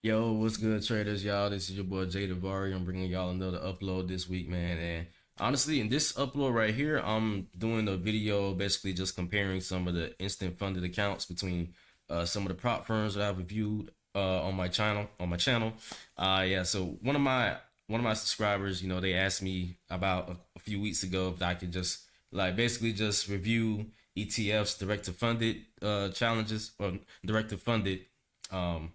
Yo, what's good, traders, y'all? This is your boy Jay Davari. I'm bringing y'all another upload this week, man. And honestly, in this upload right here, I'm doing a video basically just comparing some of the instant funded accounts between some of the prop firms that I've reviewed on my channel. Yeah. So one of my subscribers, they asked me about a few weeks ago if I could just like basically just review ETFs, direct to funded challenges or direct to funded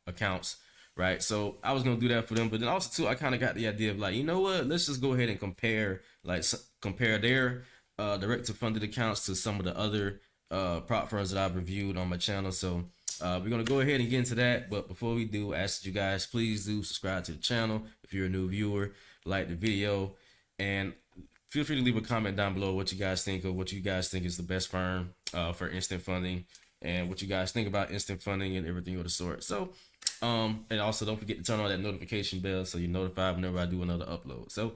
accounts, right? So I was gonna do that for them, but then also too, I kind of got the idea of like, you know what? Let's just go ahead and compare their direct to funded accounts to some of the other prop firms that I've reviewed on my channel. So we're gonna go ahead and get into that. But before we do, I ask you guys please do subscribe to the channel if you're a new viewer, like the video, and feel free to leave a comment down below what you guys think, or what you guys think is the best firm for instant funding, and what you guys think about instant funding and everything of the sort. So and also don't forget to turn on that notification bell so you're notified whenever I do another upload. So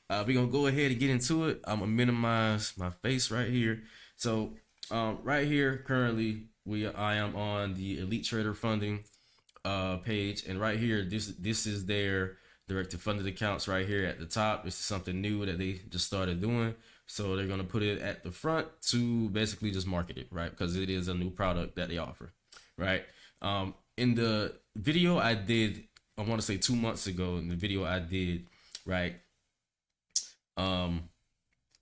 we're gonna go ahead and get into it. I'm gonna minimize my face right here. So right here currently I am on the Elite Trader Funding page, and right here this is their directed funded accounts right here at the top. This is something new that they just started doing, so they're gonna put it at the front to basically just market it, right? Because it is a new product that they offer, right? In the video I did, I want to say 2 months ago, in the video I did, right, um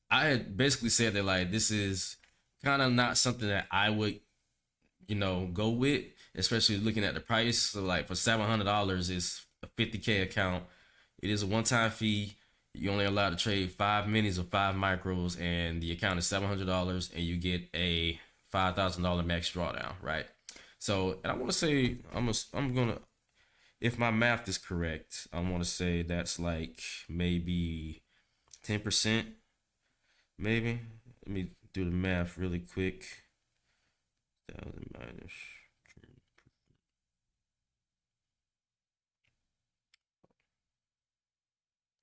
I had basically said that like this is kind of not something that I would go with, especially looking at the price. So like for $700, it's a 50K account. It is a one-time fee. You only allowed to trade 5 minis or 5 micros, and the account is $700, and you get a $5,000 max drawdown, right? So, and I want to say I'm gonna, if my math is correct, I want to say that's like maybe 10%, maybe. Let me do the math really quick. 1,000 minus.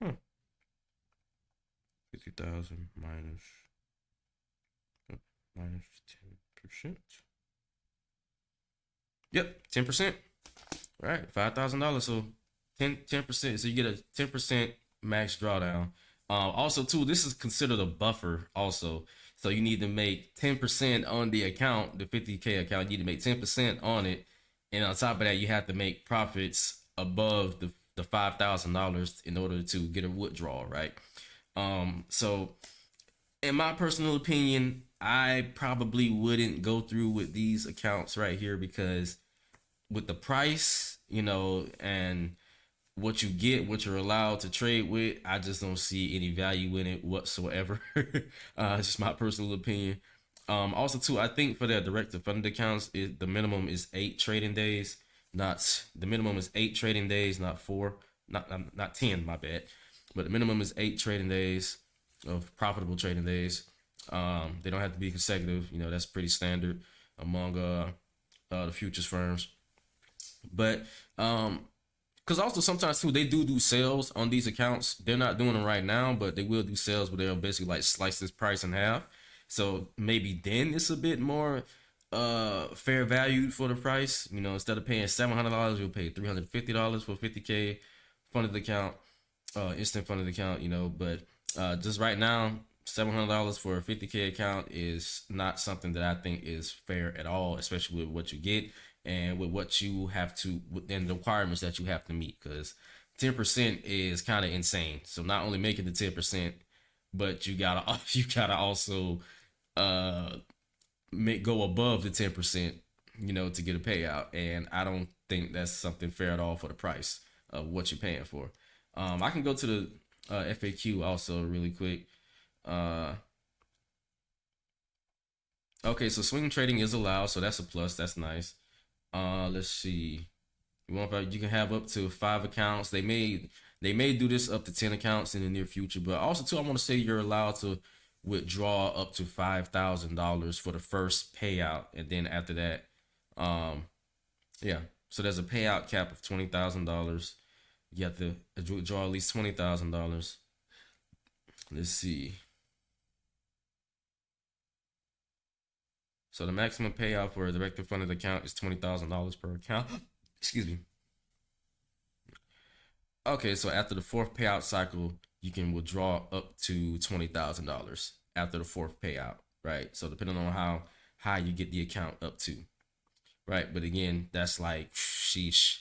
Huh. 50,000 minus 10%. Yep, 10%. Right, $5,000. So 10%. So you get a 10% max drawdown. Also, too, this is considered a buffer. Also, so you need to make 10% on the account, the 50K account. You need to make 10% on it, and on top of that, you have to make profits above the $5,000 in order to get a withdrawal, right? So in my personal opinion, I probably wouldn't go through with these accounts right here, because with the price, and what you get, what you're allowed to trade with, I just don't see any value in it whatsoever. It's just my personal opinion. Also, too, I think for their direct to funded accounts, the minimum is 8 trading days. Not the minimum is 8 trading days, not four, not 10. My bad. But the minimum is 8 trading days of profitable trading days. They don't have to be consecutive. That's pretty standard among the futures firms. But because also sometimes too they do sales on these accounts. They're not doing them right now, but they will do sales where they'll basically like slice this price in half. So maybe then it's a bit more fair value for the price. Instead of paying $700, you'll pay $350 for 50K funded account, instant funded account. But just right now, $700 for a 50K account is not something that I think is fair at all, especially with what you get and with what you have to, within the requirements that you have to meet. Because 10% is kind of insane. So not only making the 10%, but you gotta you gotta also uh go above the 10%, to get a payout. And I don't think that's something fair at all for the price of what you're paying for. I can go to the FAQ also really quick. Uh, okay, so swing trading is allowed, so that's a plus. That's nice. Let's see. You can have up to 5 accounts. They may do this up to 10 accounts in the near future, but also too, I want to say you're allowed to withdraw up to $5,000 for the first payout, and then after that, um, yeah. So there's a payout cap of $20,000. You have to withdraw at least $20,000. Let's see. So the maximum payout for a director funded account is $20,000 per account. Excuse me. Okay, so after the fourth payout cycle, you can withdraw up to $20,000 after the fourth payout, right? So depending on how high you get the account up to, right? But again, that's like sheesh,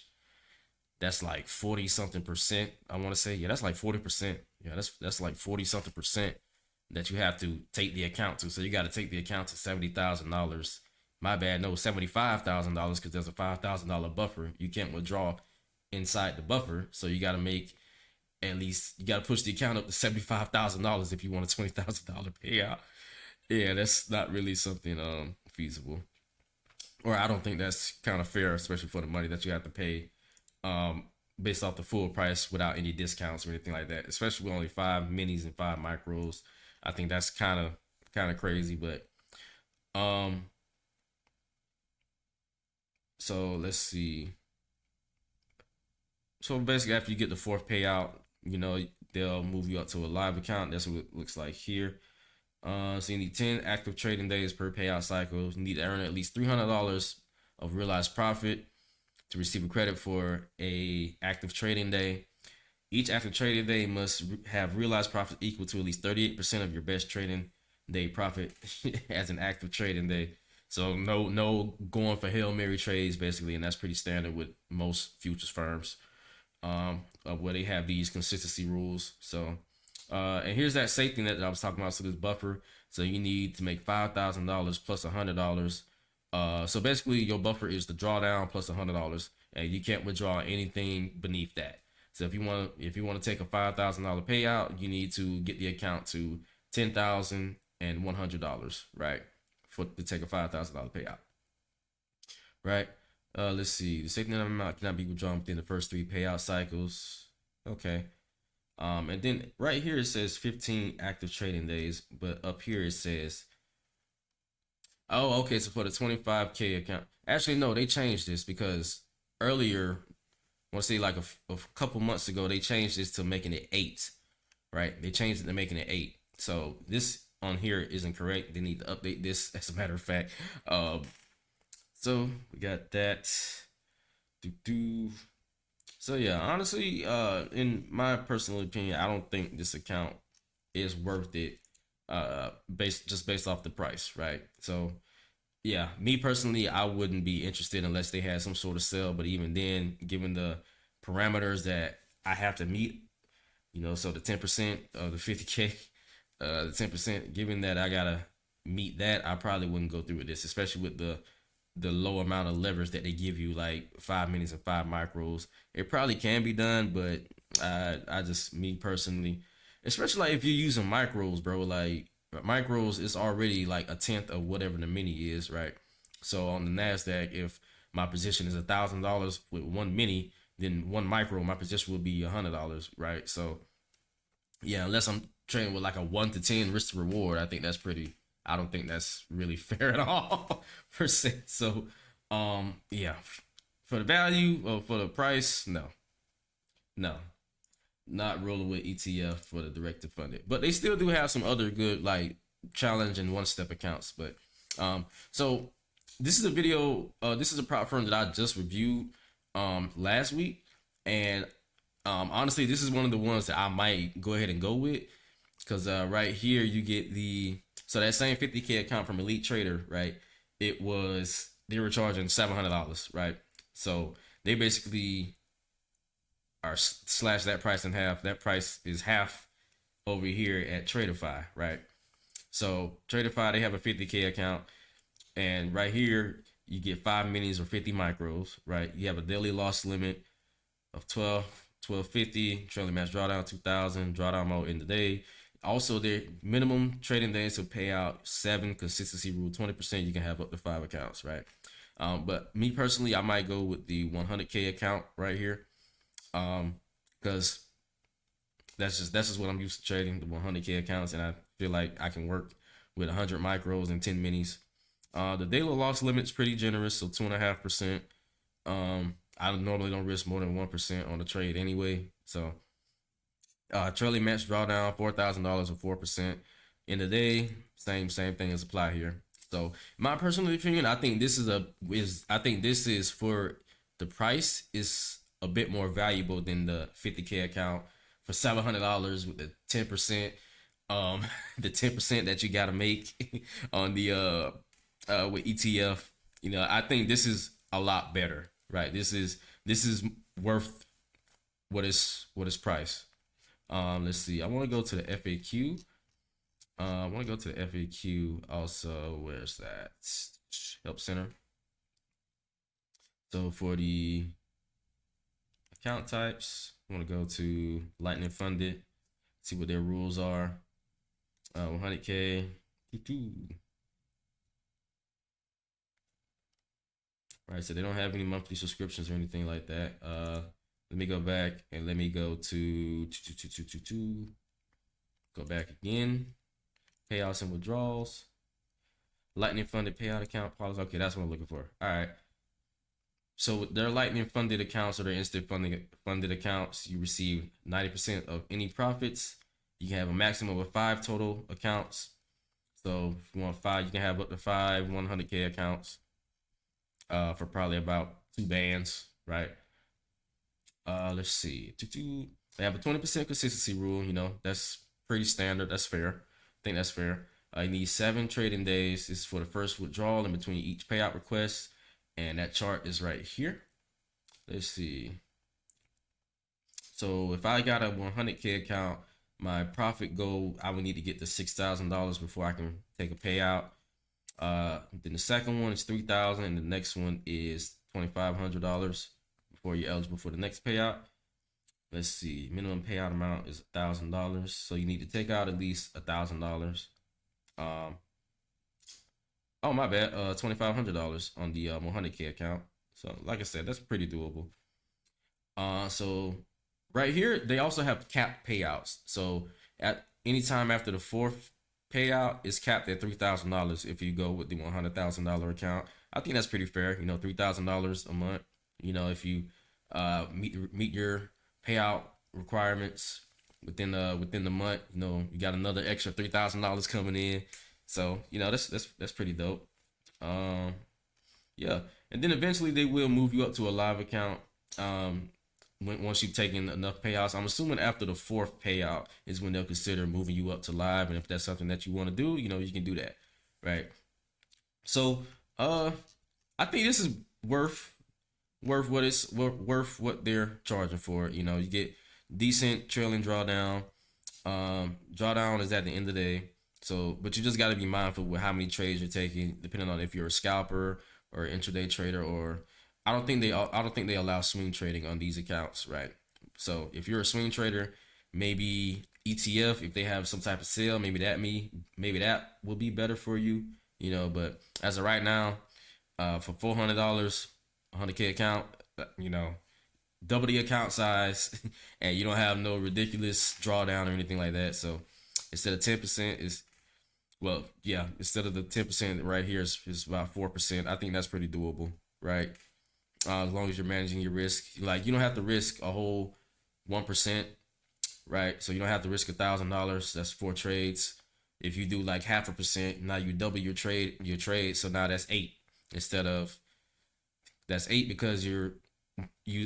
that's like 40 something percent. I want to say, yeah, that's like 40%. Yeah, that's like 40 something percent that you have to take the account to. So you got to take the account to $70,000. My bad, no, $75,000 because there's a $5,000 buffer. You can't withdraw inside the buffer, so you got to make at least you got to push the account up to $75,000 if you want a $20,000 payout. Yeah, that's not really something feasible, or I don't think that's kind of fair, especially for the money that you have to pay um based off the full price without any discounts or anything like that. Especially with only 5 minis and 5 micros, I think that's kind of crazy. But um, so let's see. So basically, after you get the fourth payout, you know they'll move you up to a live account. That's what it looks like here. So you need 10 active trading days per payout cycle. You need to earn at least $300 of realized profit to receive a credit for a active trading day. Each active trading day must have realized profit equal to at least 38% of your best trading day profit as an active trading day. So no going for Hail Mary trades basically, and that's pretty standard with most futures firms, where they have these consistency rules. So and here's that safety net that I was talking about. So this buffer, so you need to make $5,000 plus $100. So basically your buffer is the drawdown plus $100, and you can't withdraw anything beneath that. So if you want to take a $5,000 payout, you need to get the account to $10,100, right? For to take a $5,000 payout, right? Let's see. The safety net amount cannot be withdrawn within the first three payout cycles. Okay. And then right here it says 15 active trading days, but up here it says, oh, okay, so for the 25K account. Actually, no, they changed this because earlier, I want to say like a couple months ago, they changed this to making it 8, right? They changed it to making it 8. So this on here isn't correct. They need to update this, as a matter of fact. So we got that. Do do. So yeah, honestly, in my personal opinion, I don't think this account is worth it. Based off the price, right? So yeah, me personally, I wouldn't be interested unless they had some sort of sale. But even then, given the parameters that I have to meet, so the 10% of the 50K, the 10%, given that I gotta meet that, I probably wouldn't go through with this, especially with the low amount of leverage that they give you, like 5 minis and 5 micros. It probably can be done, but I just, me personally, especially like if you're using micros, bro, like micros is already like a tenth of whatever the mini is, right? So on the Nasdaq, if my position is $1,000 with one mini, then one micro, my position would be $100, right? So yeah, unless I'm trading with like a 1 to 10 risk to reward, I think that's pretty. I don't think that's really fair at all percent. So, yeah, for the value or for the price, no, no, not rolling with ETF for the directed funded. But they still do have some other good like challenge and one step accounts. But so this is a video. This is a prop firm that I just reviewed last week, and honestly, this is one of the ones that I might go ahead and go with because right here you get so that same 50K account from Elite Trader, right? They were charging $700, right? So they basically are slash that price in half. That price is half over here at Tradeify, right? So Tradeify, they have a 50K account, and right here you get 5 minis or 50 micros, right? You have a daily loss limit of 1250, trailing match drawdown 2000, drawdown mode in the day. Also, their minimum trading days to pay out 7, consistency rule 20%. You can have up to 5 accounts, right? But me personally, I might go with the 100K account right here, because that's just what I'm used to trading, the 100K accounts, and I feel like I can work with 100 micros and 10 minis. The daily loss limit's pretty generous, so 2.5%. I normally don't risk more than 1% on the trade anyway. So trailing match drawdown $4,000 or 4% in the day. Same thing as apply here. So my personal opinion, I think this is for the price is a bit more valuable than the 50K account for $700 with the 10%, um, the 10% that you got to make on the with ETF. You know, I think this is a lot better, right? This is worth what is priced. Let's see. I want to go to the FAQ. I want to go to the FAQ also. Where's that? Help Center. So for the account types, I want to go to Lightning Funded, see what their rules are. 100K. Right, so they don't have any monthly subscriptions or anything like that. Let me go back and let me go to go back again. Payouts and withdrawals. Lightning funded payout account policy. Okay, that's what I'm looking for. All right. So their lightning funded accounts or their instant funded accounts, you receive 90% of any profits. You can have a maximum of 5 total accounts. So if you want 5, you can have up to 5 100K accounts for probably about 2 bands, right? Let's see. They have a 20% consistency rule. You know, that's pretty standard. That's fair. I think that's fair. You need 7 trading days. This is for the first withdrawal in between each payout request. And that chart is right here. Let's see. So if I got a 100K account, my profit goal, I would need to get to $6,000 before I can take a payout. Then the second one is $3,000, and the next one is $2,500 before you're eligible for the next payout. Let's see, minimum payout amount is $1,000, so you need to take out at least $1,000. Oh my bad, $2,500 on the 100K account. So like I said, that's pretty doable. So right here they also have capped payouts. So at any time after the 4th payout is capped at $3,000 if you go with the $100,000 account. I think that's pretty fair. You know, $3,000 a month. You know, if you meet your payout requirements within the month, you know, you got another extra $3,000 coming in. So you know that's pretty dope. Yeah, and then eventually they will move you up to a live account. Once you've taken enough payouts, I'm assuming after the 4th payout is when they'll consider moving you up to live, and if that's something that you want to do, you know, you can do that, right? So, I think this is worth what it's worth what they're charging for. You know, you get decent trailing drawdown. Drawdown is at the end of the day. So, but you just got to be mindful with how many trades you're taking, depending on if you're a scalper or intraday trader, or I don't think they allow swing trading on these accounts, right? So if you're a swing trader, maybe ETF, if they have some type of sale, maybe that will be better for you, you know. But as of right now, for $400, 100K account, you know, double the account size, and you don't have no ridiculous drawdown or anything like that. So instead of 10% is, well, yeah, instead of the 10% right here is about 4%. I think that's pretty doable, right? As long as you're managing your risk, like you don't have to risk a whole 1%, right? So you don't have to risk $1,000. That's 4 trades. If you do like 0.5%, now you double your trade. So now that's 8 instead of, that's 8 because you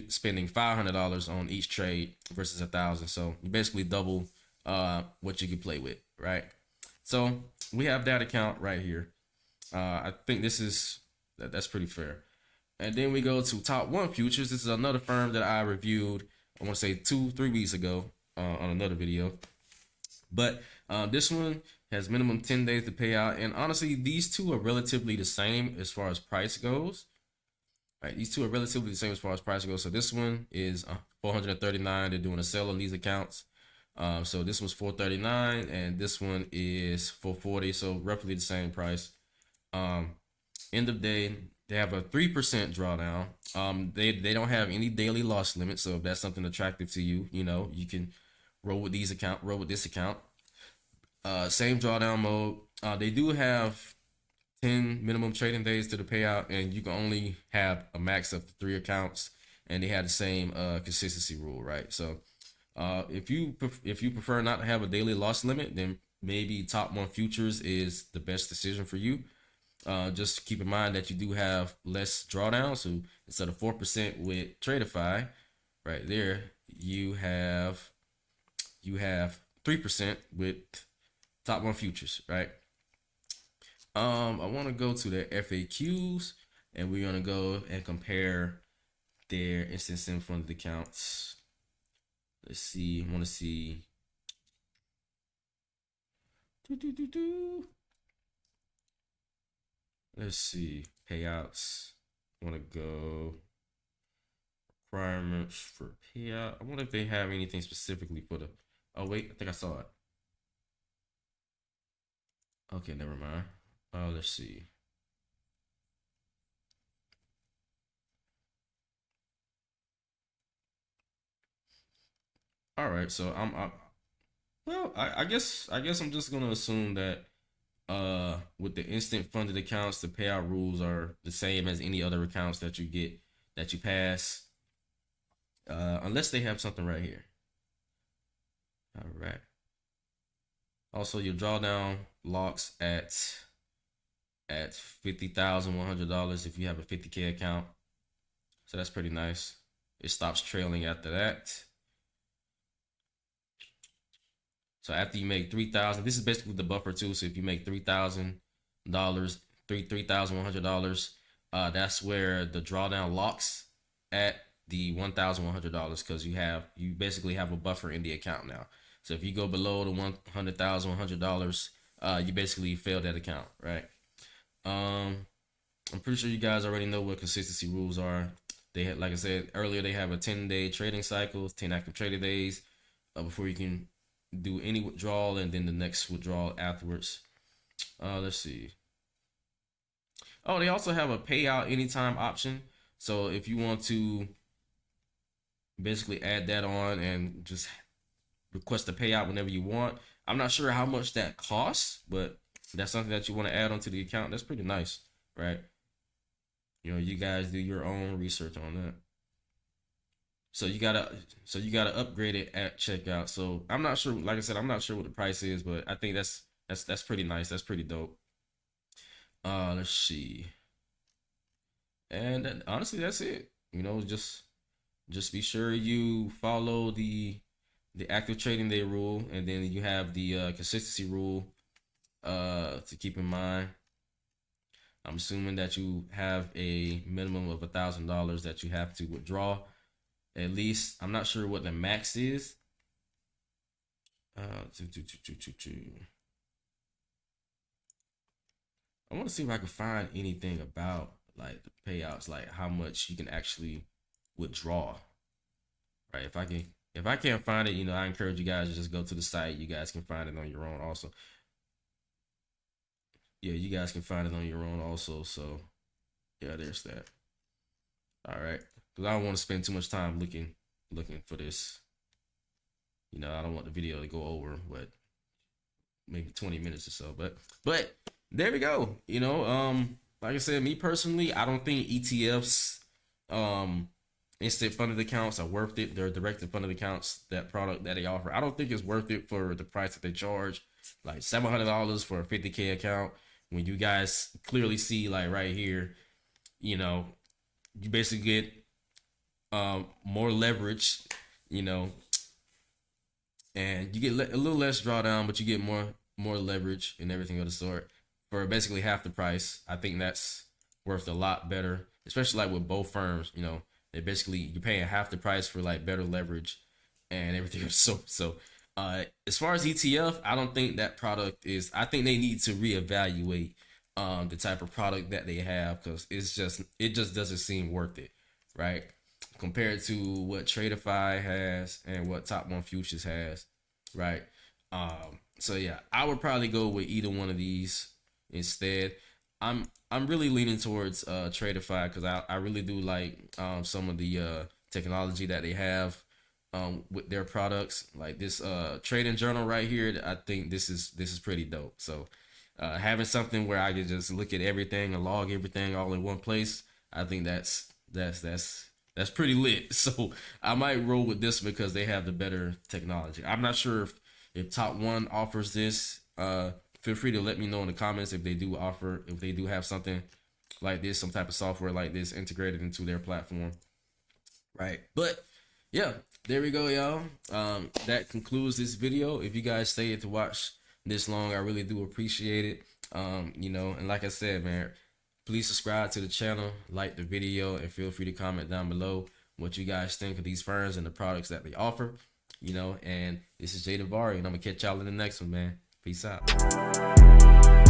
spending $500 on each trade versus 1,000. So you basically double what you can play with, right? So we have that account right here. I think that's pretty fair. And then we go to TopOne Futures. This is another firm that I reviewed, I want to say 2-3 weeks ago on another video. But this one has minimum 10 days to pay out. And honestly, these two are relatively the same as far as price goes. Right, these two are relatively the same as far as price goes. So this one is $439. They're doing a sale on these accounts. So this one's $439 and this one is $440. So roughly the same price. End of day, they have a 3% drawdown. They don't have any daily loss limit. So if that's something attractive to you, you know, you can roll with this account. Same drawdown mode. They do have 10 minimum trading days to the payout, and you can only have a max of 3 accounts, and they have the same consistency rule, right? So if you prefer not to have a daily loss limit, then maybe TopOne Futures is the best decision for you. Just keep in mind that you do have less drawdown. So instead of 4% with Tradeify, right there, you have 3% with TopOne Futures, right? I want to go to the FAQs, and we're gonna go and compare their instant in funded accounts. Let's see. I want to see. Let's see payouts. I want to go requirements for payout. I wonder if they have anything specifically for the. Oh wait, I think I saw it. Okay, never mind. Let's see. All right, so well, I guess I'm just gonna assume that with the instant funded accounts, the payout rules are the same as any other accounts that you get that you pass, unless they have something right here. All right. Also, your drawdown locks at $50,100 if you have a 50K account. So that's pretty nice. It stops trailing after that. So after you make 3,000, this is basically the buffer too. So if you make $3,000, $3,100, that's where the drawdown locks at the $1,100 because you basically have a buffer in the account now. So if you go below the $100,100, you basically fail that account, right? I'm pretty sure you guys already know what consistency rules are. They had, like I said earlier, they have a 10-day trading cycle, 10 active trading days before you can do any withdrawal, and then the next withdrawal afterwards. Let's see. Oh, they also have a payout anytime option. So if you want to basically add that on and just request a payout whenever you want, I'm not sure how much that costs, but that's something that you want to add onto the account. That's pretty nice, right? You guys do your own research on that. So you gotta upgrade it at checkout. So I'm not sure, like I said, I'm not sure what the price is, but I think that's pretty nice. That's pretty dope. Let's see. And honestly, that's it. Just be sure you follow the active trading day rule, and then you have the consistency rule to keep in mind. I'm assuming that you have a minimum of $1,000 that you have to withdraw. At least I'm not sure what the max is. I want to see if I can find anything about like the payouts, like how much you can actually withdraw. Right? If I can't find it, I encourage you guys to just go to the site. You guys can find it on your own also. Yeah, you guys can find it on your own also. So yeah, there's that. All right, because I don't want to spend too much time looking for this. I don't want the video to go over what maybe 20 minutes or so. But there we go. Like I said, me personally, I don't think ETFs, instant funded accounts are worth it. They're directed funded accounts, that product that they offer. I don't think it's worth it for the price that they charge, like $700 for a 50K account. When you guys clearly see, like right here, you basically get more leverage, you know, and you get a little less drawdown, but you get more leverage and everything of the sort for basically half the price. I think that's worth a lot better, especially like with both firms. They basically you're paying half the price for like better leverage and everything. As far as ETF, I don't think that product is. I think they need to reevaluate the type of product that they have because it just doesn't seem worth it, right? Compared to what Tradeify has and what TopOne Futures has, right? So yeah, I would probably go with either one of these instead. I'm really leaning towards Tradeify because I really do like some of the technology that they have with their products. Like this trading journal right here, I think this is pretty dope. So having something where I can just look at everything and log everything all in one place, I think that's pretty lit. So I might roll with this because they have the better technology. I'm not sure if TopOne offers this. Feel free to let me know in the comments if they do have something like this, some type of software like this integrated into their platform. Right. But yeah, there we go, y'all. That concludes this video. If you guys stayed to watch this long, I really do appreciate it. You know, and like I said, man, please subscribe to the channel, like the video, and feel free to comment down below what you guys think of these firms and the products that they offer. You know, and this is Jay Davari, and I'm gonna catch y'all in the next one, man. Peace out.